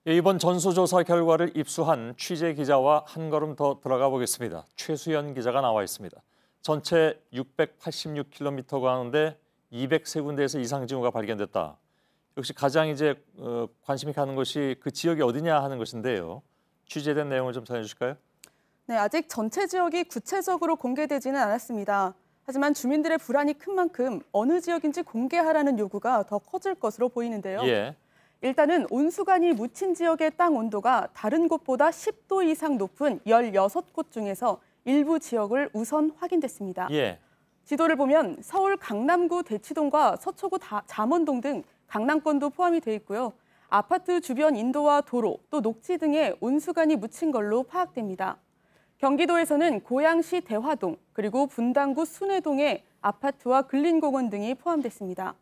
이번 전수조사 결과를 입수한 취재 기자와 한 걸음 더 들어가 보겠습니다. 최수연 기자가 나와 있습니다. 전체 686km 가운데 203군데에서 이상 징후가 발견됐다. 역시 가장 관심이 가는 것이 그 지역이 어디냐 하는 것인데요. 취재된 내용을 좀 전해주실까요? 네, 아직 전체 지역이 구체적으로 공개되지는 않았습니다. 하지만 주민들의 불안이 큰 만큼 어느 지역인지 공개하라는 요구가 더 커질 것으로 보이는데요. 예. 일단은 온수관이 묻힌 지역의 땅 온도가 다른 곳보다 10도 이상 높은 16곳 중에서 일부 지역을 우선 확인됐습니다. 예. 지도를 보면 서울 강남구 대치동과 서초구 잠원동 등 강남권도 포함이 돼 있고요. 아파트 주변 인도와 도로, 또 녹지 등에 온수관이 묻힌 걸로 파악됩니다. 경기도에서는 고양시 대화동, 그리고 분당구 순회동에 아파트와 근린공원 등이 포함됐습니다.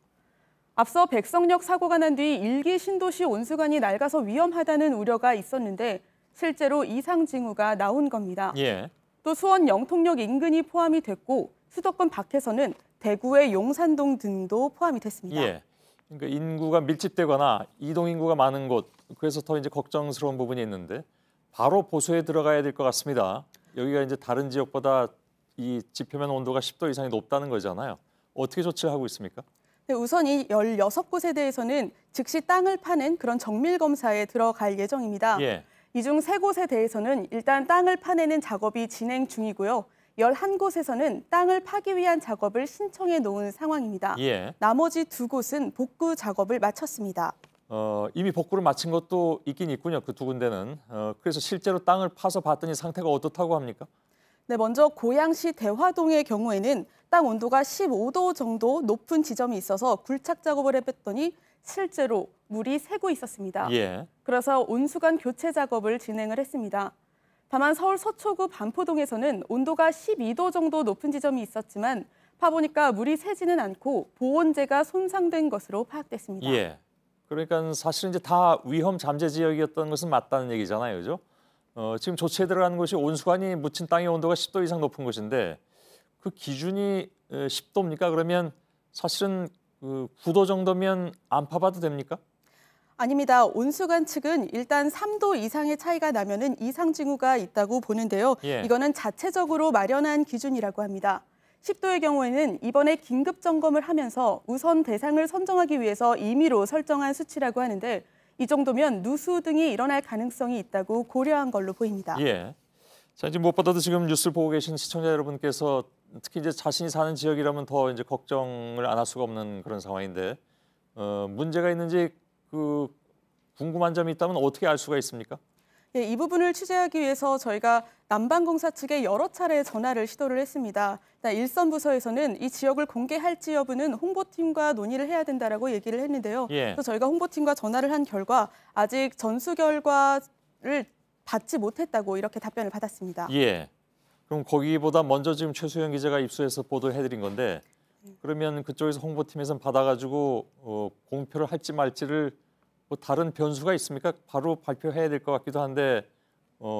앞서 백석역 사고가 난 뒤 일기 신도시 온수관이 낡아서 위험하다는 우려가 있었는데 실제로 이상 징후가 나온 겁니다. 예. 또 수원 영통역 인근이 포함이 됐고 수도권 밖에서는 대구의 용산동 등도 포함이 됐습니다. 예. 그러니까 인구가 밀집되거나 이동 인구가 많은 곳, 그래서 더 걱정스러운 부분이 있는데 바로 보수에 들어가야 될 것 같습니다. 여기가 다른 지역보다 이 지표면 온도가 10도 이상이 높다는 거잖아요. 어떻게 조치를 하고 있습니까? 네, 우선 이 16곳에 대해서는 즉시 땅을 파는 그런 정밀 검사에 들어갈 예정입니다. 예. 이 중 3곳에 대해서는 일단 땅을 파내는 작업이 진행 중이고요. 11곳에서는 땅을 파기 위한 작업을 신청해 놓은 상황입니다. 예. 나머지 2곳은 복구 작업을 마쳤습니다. 이미 복구를 마친 것도 있긴 있군요. 그 2군데는. 그래서 실제로 땅을 파서 봤더니 상태가 어떻다고 합니까? 네, 먼저 고양시 대화동의 경우에는 땅 온도가 15도 정도 높은 지점이 있어서 굴착 작업을 해봤더니 실제로 물이 새고 있었습니다. 예. 그래서 온수관 교체 작업을 진행을 했습니다. 다만 서울 서초구 반포동에서는 온도가 12도 정도 높은 지점이 있었지만 파보니까 물이 새지는 않고 보온재가 손상된 것으로 파악됐습니다. 예. 그러니까 사실은 다 위험 잠재 지역이었던 것은 맞다는 얘기잖아요, 그죠? 지금 조치에 들어가는 곳이 온수관이 묻힌 땅의 온도가 10도 이상 높은 곳인데 그 기준이 10도입니까? 그러면 사실은 9도 정도면 안 파봐도 됩니까? 아닙니다. 온수관 측은 일단 3도 이상의 차이가 나면은 이상 징후가 있다고 보는데요. 예. 이거는 자체적으로 마련한 기준이라고 합니다. 10도의 경우에는 이번에 긴급 점검을 하면서 우선 대상을 선정하기 위해서 임의로 설정한 수치라고 하는데 이 정도면 누수 등이 일어날 가능성이 있다고 고려한 걸로 보입니다. 예. 자, 무엇보다도 지금 뉴스를 보고 계신 시청자 여러분께서 특히 자신이 사는 지역이라면 더 걱정을 안 할 수가 없는 그런 상황인데 문제가 있는지 궁금한 점이 있다면 어떻게 알 수가 있습니까? 예, 이 부분을 취재하기 위해서 저희가 남방공사 측에 여러 차례 전화를 시도를 했습니다. 일선 부서에서는 이 지역을 공개할지 여부는 홍보팀과 논의를 해야 된다라고 얘기를 했는데요. 예. 그래서 저희가 홍보팀과 전화를 한 결과 아직 전수 결과를 받지 못했다고 이렇게 답변을 받았습니다. 예. 그럼 거기보다 먼저 지금 최수연 기자가 입수해서 보도해드린 건데 그러면 그쪽에서 홍보팀에서 받아가지고 공표를 할지 말지를 다른 변수가 있습니까? 바로 발표해야 될 것 같기도 한데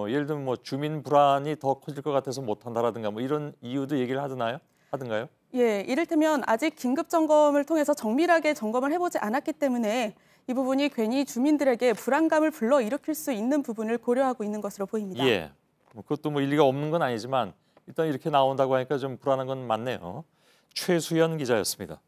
예를 들면 주민 불안이 더 커질 것 같아서 못한다라든가 이런 이유도 얘기를 하던가요? 예, 이를테면 아직 긴급 점검을 통해서 정밀하게 점검을 해보지 않았기 때문에 이 부분이 괜히 주민들에게 불안감을 불러일으킬 수 있는 부분을 고려하고 있는 것으로 보입니다. 예, 그것도 일리가 없는 건 아니지만 일단 이렇게 나온다고 하니까 좀 불안한 건 맞네요. 최수연 기자였습니다.